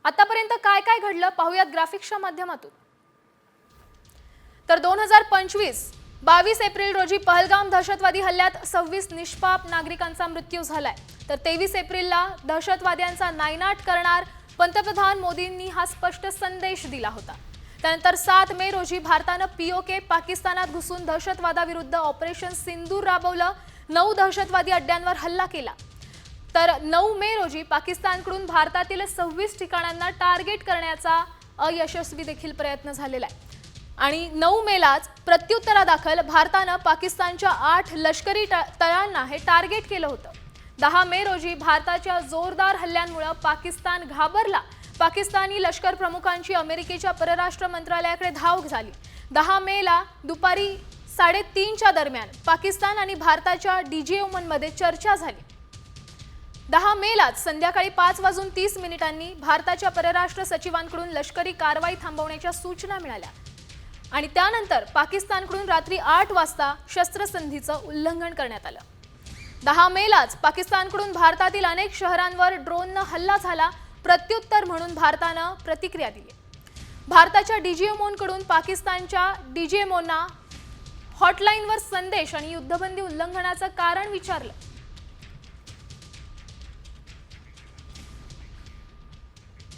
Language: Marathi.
आतापर्यंत काय काय घडलं पाहूयात ग्राफिक्सच्या माध्यमातून। तर 22 एप्रिल रोजी पहलगाम दहशतवादी हल्ल्यात 26 निष्पाप नागरिकांचा मृत्यू झालाय। तर 23 एप्रिलला दहशतवाद्यांचा नायनाट करणार पंतप्रधान मोदींनी हा स्पष्ट संदेश दिला होता। त्यानंतर 7 मे रोजी भारताने पीओके पाकिस्तानात घुसून दहशतवादाविरुद्ध ऑपरेशन सिंदूर राबवलं। 9 दहशतवादी अड्ड्यांवर हल्ला केला। तर 9 मे रोजी पाकिस्तानकडून भारतातील 26 ठिकाणांना टार्गेट करण्याचा अयशस्वी देखील प्रयत्न झालेला आहे। आणि 9 मेलाच प्रत्युत्तरादाखल भारताने पाकिस्तानच्या 8 लष्करी तळांना हे टार्गेट केलं होतं। 10 मे रोजी भारताच्या जोरदार हल्ल्यांमुळे पाकिस्तान घाबरला। पाकिस्तानी लष्कर प्रमुखांची अमेरिकेच्या परराष्ट्र मंत्रालयाकडे धाव झाली। 10 मेला दुपारी 3:30च्या दरम्यान पाकिस्तान आणि भारताच्या डीजीएममध्ये चर्चा झाली। 10 मेलाच संध्याकाळी 5:30 भारताच्या परराष्ट्र सचिवांकडून लष्करी कारवाई थांबवण्याच्या सूचना मिळाल्या आणि त्यानंतर पाकिस्तानकडून रात्री 8 वाजता शस्त्रसंधीचं उल्लंघन करण्यात आलं। 10 मेलाच पाकिस्तानकडून भारतातील अनेक शहरांवर ड्रोनने हल्ला झाला। प्रत्युत्तर म्हणून भारताने प्रतिक्रिया दिली। भारताच्या डीजीएमओंकडून पाकिस्तानच्या डीजीएमओंना हॉटलाईनवर संदेश आणि युद्धबंदी उल्लंघनाचं कारण विचारलं।